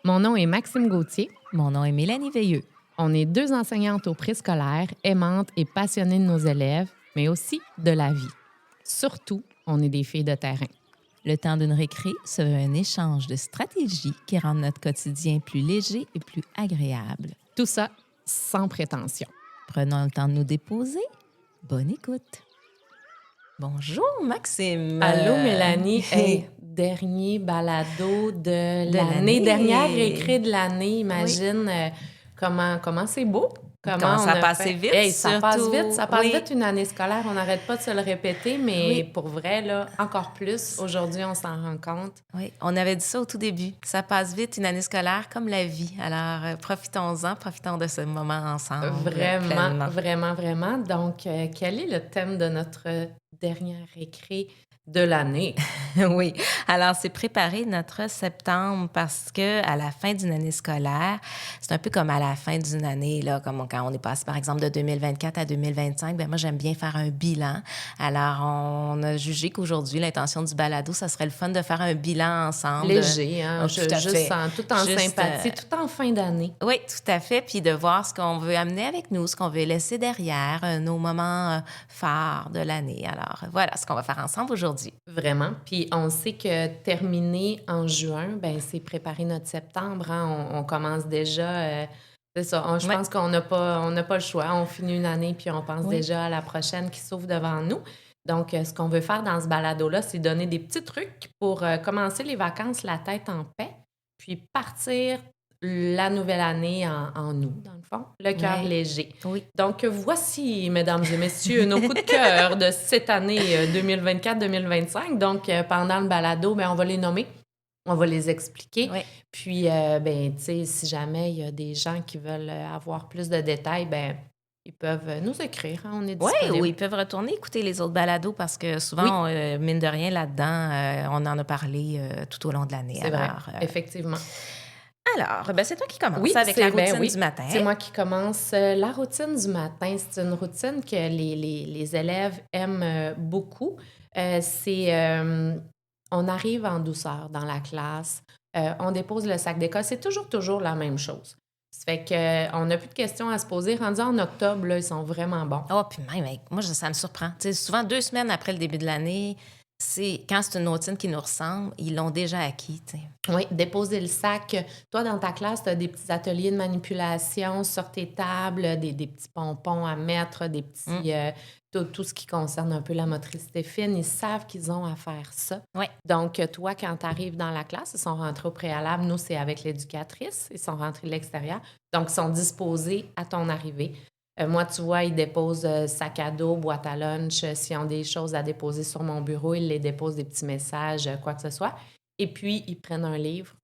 Mon nom est Maxime Gauthier. Mon nom est Mélanie Veilleux. On est 2 enseignantes au préscolaire, aimantes et passionnées de nos élèves, mais aussi de la vie. Surtout, on est des filles de terrain. Le temps d'une récré se veut un échange de stratégies qui rendent notre quotidien plus léger et plus agréable. Tout ça sans prétention. Prenons le temps de nous déposer. Bonne écoute. Bonjour, Maxime. Allô, Mélanie. Hey, dernier balado de l'année. Dernière récré de l'année. Imagine comment c'est beau. Comment ça a passé vite. Hey, ça passe vite. Ça passe Oui. vite une année scolaire. On n'arrête pas de se le répéter, mais pour vrai, là, encore plus. Aujourd'hui, on s'en rend compte. Oui, on avait dit ça au tout début. Ça passe vite une année scolaire comme la vie. Alors, profitons-en, profitons de ce moment ensemble. Vraiment, pleinement. vraiment, vraiment. Donc, quel est le thème de notre dernière récré de l'année? Oui. Alors, c'est préparer notre septembre parce que à la fin d'une année scolaire, c'est un peu comme à la fin d'une année, là, comme quand on est passé, par exemple, de 2024 à 2025. Bien, moi, j'aime bien faire un bilan. Alors, on a jugé qu'aujourd'hui, l'intention du balado, ça serait le fun de faire un bilan ensemble. Léger, hein? Tout à fait. Tout en sympathie, tout en fin d'année. Oui, tout à fait. Puis de voir ce qu'on veut amener avec nous, ce qu'on veut laisser derrière, nos moments phares de l'année. Alors, voilà ce qu'on va faire ensemble aujourd'hui. Vraiment. Puis on sait que terminer en juin, ben c'est préparer notre septembre. Hein? On commence déjà. C'est ça. Je pense qu'on n'a pas le choix. On finit une année puis on pense déjà à la prochaine qui s'ouvre devant nous. Donc, ce qu'on veut faire dans ce balado-là, c'est donner des petits trucs pour commencer les vacances la tête en paix, puis partir la nouvelle année en nous, dans le fond, le cœur léger. Oui. Donc, voici, mesdames et messieurs, nos coups de cœur de cette année 2024-2025. Donc, pendant le balado, bien, on va les nommer, on va les expliquer. Oui. Puis, ben, tu sais, si jamais il y a des gens qui veulent avoir plus de détails, ben ils peuvent nous écrire. Hein, on est disponible. Oui, ou ils peuvent retourner écouter les autres balados parce que souvent, mine de rien, là-dedans, on en a parlé tout au long de l'année. C'est vrai, effectivement. Alors, ben, c'est toi qui commences avec la routine du matin. C'est moi qui commence. La routine du matin, c'est une routine que les élèves aiment beaucoup. On arrive en douceur dans la classe, on dépose le sac d'école. C'est toujours la même chose. Ça fait qu'on n'a plus de questions à se poser. Rendu en octobre, là, ils sont vraiment bons. Oh, puis même, moi, ça me surprend. Tu sais, souvent, 2 semaines après le début de l'année, quand c'est une routine qui nous ressemble, ils l'ont déjà acquis, tu sais. Oui, déposer le sac. Toi, dans ta classe, tu as des petits ateliers de manipulation sur tes tables, des petits pompons à mettre, des petits... tout ce qui concerne un peu la motricité fine. Ils savent qu'ils ont à faire ça. Oui. Donc, toi, quand tu arrives dans la classe, ils sont rentrés au préalable. Nous, c'est avec l'éducatrice. Ils sont rentrés de l'extérieur. Donc, ils sont disposés à ton arrivée. Moi, tu vois, ils déposent sac à dos, boîte à lunch. S'ils ont des choses à déposer sur mon bureau, ils les déposent, des petits messages, quoi que ce soit. Et puis, ils prennent un livre,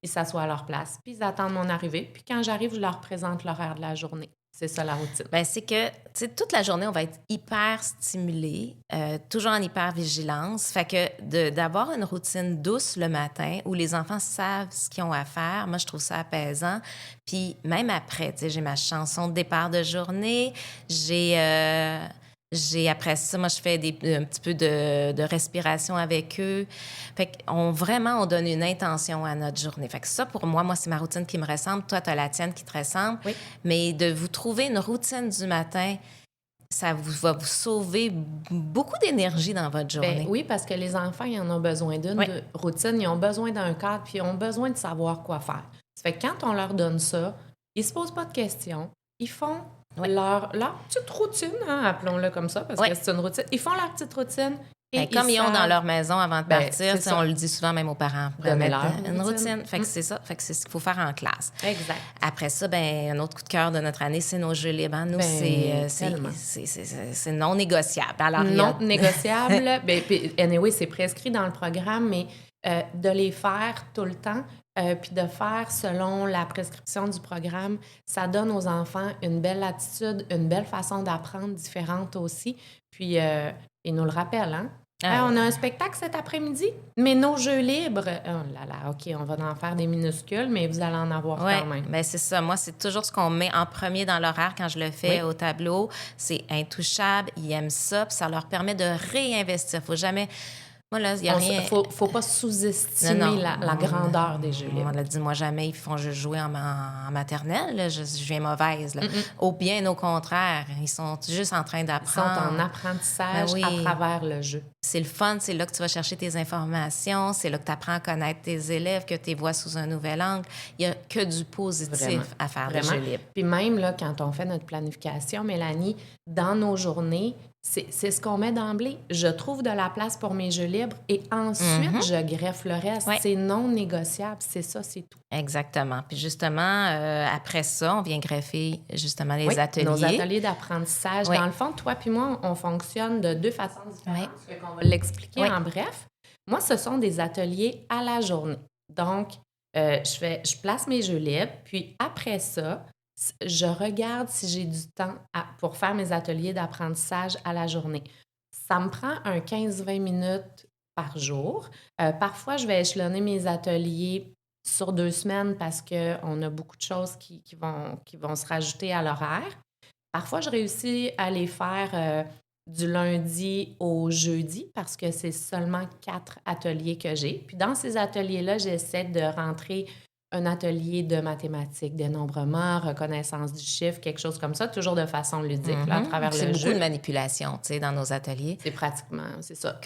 ils s'assoient à leur place, puis ils attendent mon arrivée. Puis quand j'arrive, je leur présente l'horaire de la journée. C'est ça, la routine. Bien, c'est que, tu sais, toute la journée, on va être hyper stimulé, toujours en hyper-vigilance. Fait que d'avoir une routine douce le matin où les enfants savent ce qu'ils ont à faire, moi, je trouve ça apaisant. Puis même après, tu sais, j'ai ma chanson de départ de journée, après ça, moi, je fais un petit peu de respiration avec eux. Fait qu'on donne une intention à notre journée. Fait que ça, pour moi, c'est ma routine qui me ressemble. Toi, tu as la tienne qui te ressemble. Oui. Mais de vous trouver une routine du matin, ça va vous sauver beaucoup d'énergie dans votre journée. Bien, oui, parce que les enfants, ils en ont besoin d'une routine, ils ont besoin d'un cadre, puis ils ont besoin de savoir quoi faire. Ça fait que quand on leur donne ça, ils se posent pas de questions. Ils font leur petite routine, hein, appelons-le comme ça, parce que c'est une routine. Ils font leur petite routine. Et comme ils ont dans leur maison avant de partir, on le dit souvent même aux parents, une routine. Fait que c'est ça. Fait que c'est ce qu'il faut faire en classe. Exact. Après ça, un autre coup de cœur de notre année, c'est nos jeux libres. Nous, c'est non négociable. Alors, non négociable. Anyway, c'est prescrit dans le programme, mais de les faire tout le temps, puis de faire selon la prescription du programme, ça donne aux enfants une belle attitude, une belle façon d'apprendre différente aussi. Puis, ils nous le rappellent, hein? On a un spectacle cet après-midi, mais nos jeux libres, oh là là, OK, on va en faire des minuscules, mais vous allez en avoir quand même. Bien, c'est ça. Moi, c'est toujours ce qu'on met en premier dans l'horaire quand je le fais au tableau. C'est intouchable, ils aiment ça, puis ça leur permet de réinvestir. Faut jamais Moi, là, il n'y a rien. Faut pas sous-estimer la grandeur des jeux libres. On l'a dit, moi, jamais ils font juste jouer en maternelle. Là, je viens mauvaise. Là. Ou bien, au contraire, ils sont juste en train d'apprendre. Ils sont en apprentissage à travers le jeu. C'est le fun, c'est là que tu vas chercher tes informations, c'est là que tu apprends à connaître tes élèves, que tu les vois sous un nouvel angle. Il n'y a que du positif à faire des jeux libres. Puis même, là, quand on fait notre planification, Mélanie, dans nos journées, c'est ce qu'on met d'emblée. Je trouve de la place pour mes jeux libres et ensuite, je greffe le reste. Ouais. C'est non négociable. C'est ça, c'est tout. Exactement. Puis justement, après ça, on vient greffer justement les ateliers. Nos ateliers d'apprentissage. Dans le fond, toi puis moi, on fonctionne de 2 façons différentes. On va l'expliquer en bref. Moi, ce sont des ateliers à la journée. Donc, je place mes jeux libres, puis après ça, je regarde si j'ai du temps pour faire mes ateliers d'apprentissage à la journée. Ça me prend un 15-20 minutes par jour. Parfois, je vais échelonner mes ateliers sur 2 semaines parce qu'on a beaucoup de choses qui vont se rajouter à l'horaire. Parfois, je réussis à les faire du lundi au jeudi parce que c'est seulement 4 ateliers que j'ai. Puis dans ces ateliers-là, j'essaie de rentrer un atelier de mathématiques, dénombrement, reconnaissance du chiffre, quelque chose comme ça, toujours de façon ludique, là, à travers le jeu. C'est beaucoup de manipulation, tu sais, dans nos ateliers. C'est pratiquement ça.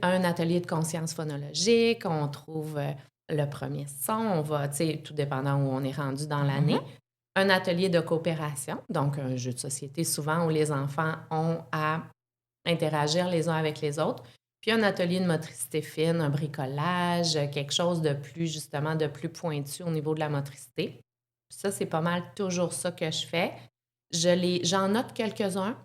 Un atelier de conscience phonologique, on trouve le premier son, on va, tu sais, tout dépendant où on est rendu dans l'année. Un atelier de coopération, donc un jeu de société souvent où les enfants ont à interagir les uns avec les autres. Puis un atelier de motricité fine, un bricolage, quelque chose de plus, justement, de plus pointu au niveau de la motricité. Puis ça, c'est pas mal toujours ça que je fais. J'en note quelques-uns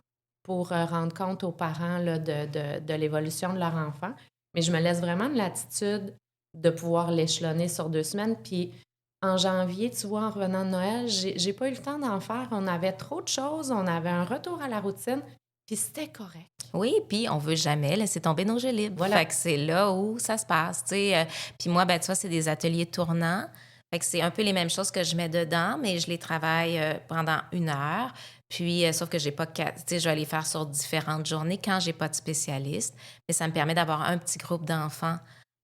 pour rendre compte aux parents là, de l'évolution de leur enfant, mais je me laisse vraiment de latitude de pouvoir l'échelonner sur 2 semaines. Puis en janvier, tu vois, en revenant de Noël, j'ai pas eu le temps d'en faire. On avait trop de choses, on avait un retour à la routine, puis c'était correct. Oui, puis on veut jamais laisser tomber nos jeux libres. Voilà. Fait que c'est là où ça se passe, tu sais. Puis moi, ben tu vois, c'est des ateliers tournants. Fait que c'est un peu les mêmes choses que je mets dedans, mais je les travaille pendant 1 heure. Puis, sauf que j'ai pas, tu sais, je vais les faire sur différentes journées quand j'ai pas de spécialiste. Mais ça me permet d'avoir un petit groupe d'enfants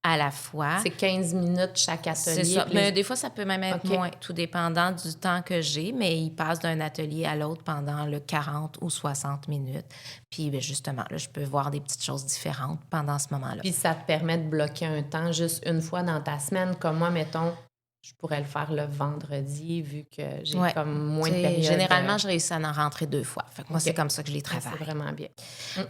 à la fois. C'est 15 minutes chaque atelier. C'est ça. Mais des fois, ça peut même être moins, tout dépendant du temps que j'ai, mais ils passent d'un atelier à l'autre pendant le 40 ou 60 minutes. Puis, bien, justement, là, je peux voir des petites choses différentes pendant ce moment-là. Puis, ça te permet de bloquer un temps juste une fois dans ta semaine. Comme moi, mettons, je pourrais le faire le vendredi vu que j'ai comme moins de période. Généralement, je réussis à en rentrer 2 fois. Fait que moi, c'est comme ça que je les travaille. C'est vraiment bien.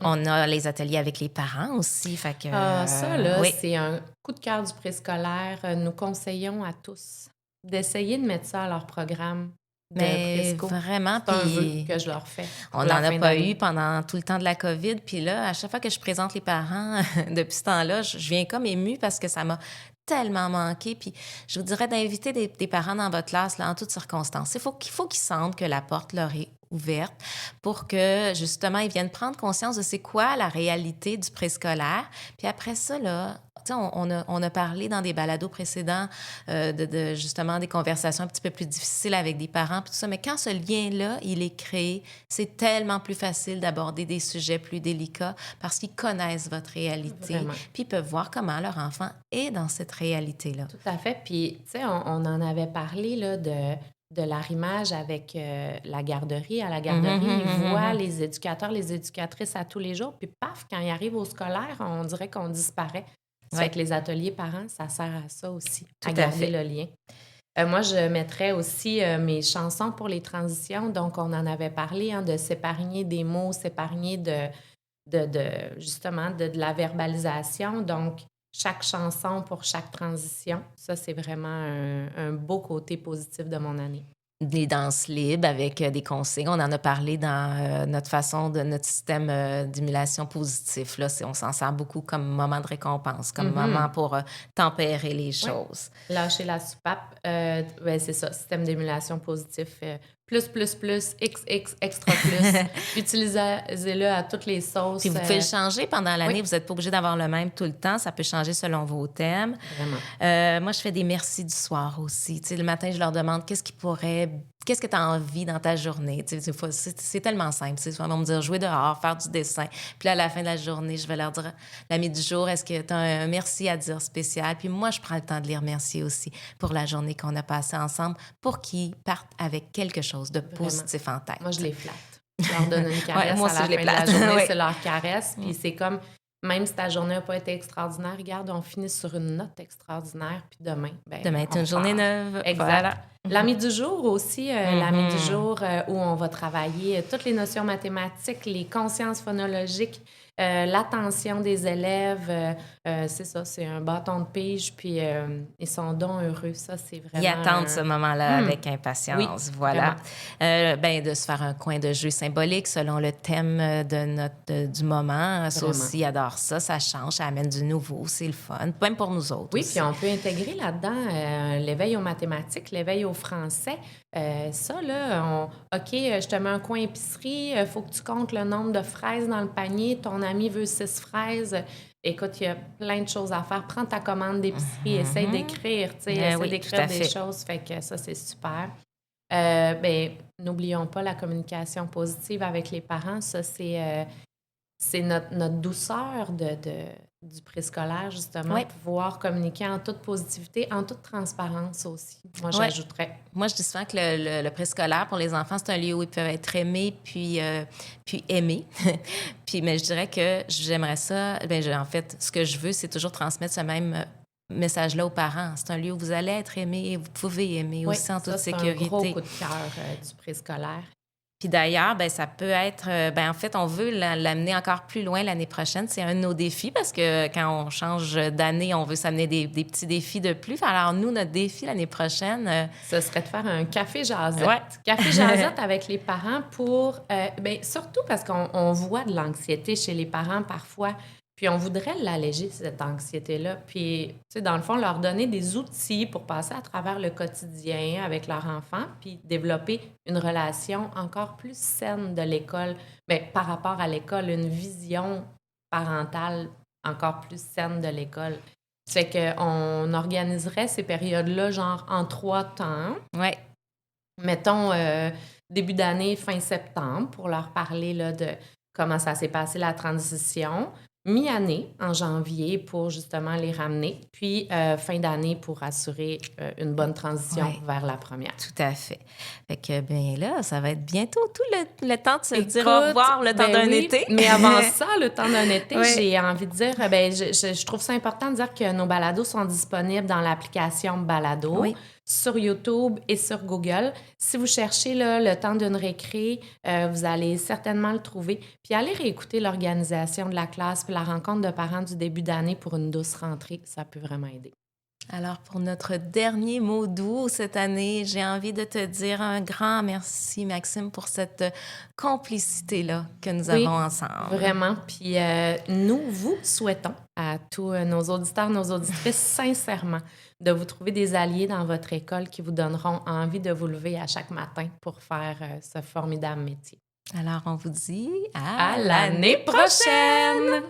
On a les ateliers avec les parents aussi. Fait que, ça, là, c'est un coup de cœur du préscolaire. Nous conseillons à tous d'essayer de mettre ça à leur programme de présco. Vraiment, c'est un vœu que je leur fais. On n'en a pas eu pendant tout le temps de la COVID. Puis là, à chaque fois que je présente les parents depuis ce temps-là, je viens comme émue parce que ça m'a tellement manqué. Puis je vous dirais d'inviter des parents dans votre classe là, en toutes circonstances. Il faut qu'ils sentent que la porte leur est ouverte pour que, justement, ils viennent prendre conscience de c'est quoi la réalité du préscolaire. Puis après ça, là, on a parlé dans des balados précédents de justement des conversations un petit peu plus difficiles avec des parents, puis tout ça. Mais quand ce lien-là, il est créé, c'est tellement plus facile d'aborder des sujets plus délicats parce qu'ils connaissent votre réalité. Vraiment. Puis ils peuvent voir comment leur enfant est dans cette réalité-là. Tout à fait. Puis, tu sais, on en avait parlé là, de l'arrimage avec la garderie. À la garderie, ils voient les éducateurs, les éducatrices à tous les jours. Puis paf, quand ils arrivent au scolaire, on dirait qu'on disparaît. Avec les ateliers parents, ça sert à ça aussi, à garder le lien. Moi, je mettrais aussi mes chansons pour les transitions. Donc, on en avait parlé de s'épargner des mots, s'épargner justement de la verbalisation. Donc, chaque chanson pour chaque transition, ça, c'est vraiment un beau côté positif de mon année. Des danses libres avec des consignes. On en a parlé dans notre système d'émulation positif. Là, on s'en sert beaucoup comme moment de récompense, comme moment pour tempérer les choses. Lâcher la soupape, c'est ça, système d'émulation positif XX, extra plus. Utilisez-le à toutes les sauces. Puis vous pouvez le changer pendant l'année. Oui. Vous n'êtes pas obligé d'avoir le même tout le temps. Ça peut changer selon vos thèmes. Vraiment. Moi, je fais des merci du soir aussi. Tu sais, le matin, je leur demande qu'est-ce que tu as envie dans ta journée. Tu sais, c'est tellement simple. Tu sais, souvent, ils vont me dire jouer dehors, faire du dessin. Puis là, à la fin de la journée, je vais leur dire l'ami du jour, est-ce que tu as un merci à dire spécial? Puis moi, je prends le temps de les remercier aussi pour la journée qu'on a passée ensemble pour qu'ils partent avec quelque chose de positif en tête. Moi, je les flatte. Je leur donne une caresse moi à aussi, la je les fin de la place. journée. Oui. C'est leur caresse. Puis c'est comme, même si ta journée n'a pas été extraordinaire, regarde, on finit sur une note extraordinaire. Puis demain, demain est une journée neuve. Exact. Voilà. L'ami du jour aussi, l'ami du jour où on va travailler toutes les notions mathématiques, les consciences phonologiques, l'attention des élèves. C'est ça, c'est un bâton de pige, puis ils sont donc heureux. Ça, c'est vraiment... Ils attendent ce moment-là avec impatience. Oui, voilà. De se faire un coin de jeu symbolique selon le thème du moment. Ça aussi, ils adorent ça. Ça change, ça amène du nouveau. C'est le fun. Même pour nous autres Oui, aussi. puis on peut intégrer là-dedans l'éveil aux mathématiques, l'éveil au français. Ça, là, OK, je te mets un coin épicerie, il faut que tu comptes le nombre de fraises dans le panier. Ton ami veut 6 fraises. Écoute, il y a plein de choses à faire. Prends ta commande d'épicerie, essaye d'écrire, essaye d'écrire des choses. Fait que ça, c'est super. N'oublions pas la communication positive avec les parents. Ça, c'est notre douceur du préscolaire, justement, pouvoir communiquer en toute positivité, en toute transparence aussi. Moi, j'ajouterais. Moi, je dis souvent que le préscolaire, pour les enfants, c'est un lieu où ils peuvent être aimés puis aimés. Mais je dirais que j'aimerais ça... en fait, ce que je veux, c'est toujours transmettre ce même message-là aux parents. C'est un lieu où vous allez être aimés et vous pouvez aimer aussi en toute sécurité. C'est un gros coup de cœur du préscolaire. Puis d'ailleurs, ça peut être... en fait, on veut l'amener encore plus loin l'année prochaine. C'est un de nos défis parce que quand on change d'année, on veut s'amener des petits défis de plus. Alors nous, notre défi l'année prochaine... ce serait de faire un café jasette. Ouais. Café jasette avec les parents pour... surtout parce qu'on voit de l'anxiété chez les parents parfois. Puis on voudrait l'alléger, cette anxiété-là. Puis, tu sais, dans le fond, leur donner des outils pour passer à travers le quotidien avec leur enfant, puis développer une relation encore plus saine de l'école. Par rapport à l'école, une vision parentale encore plus saine de l'école. Fait qu'on organiserait ces périodes-là, genre en 3 temps. Oui. Mettons début d'année, fin septembre, pour leur parler là, de comment ça s'est passé la transition. Mi-année, en janvier, pour justement les ramener. Puis fin d'année pour assurer une bonne transition vers la première. Tout à fait. Fait que, là, ça va être bientôt tout le temps de se dire au revoir, le temps d'un été. Mais avant ça, le temps d'un été, j'ai envie de dire, je trouve ça important de dire que nos balados sont disponibles dans l'application Balado. Oui. Sur YouTube et sur Google. Si vous cherchez là, le temps d'une récré, vous allez certainement le trouver. Puis allez réécouter l'organisation de la classe puis la rencontre de parents du début d'année pour une douce rentrée. Ça peut vraiment aider. Alors, pour notre dernier mot doux cette année, j'ai envie de te dire un grand merci, Maxime, pour cette complicité-là que nous avons ensemble. Vraiment. Puis nous vous souhaitons à tous nos auditeurs, nos auditrices, sincèrement, de vous trouver des alliés dans votre école qui vous donneront envie de vous lever à chaque matin pour faire ce formidable métier. Alors, on vous dit à l'année prochaine!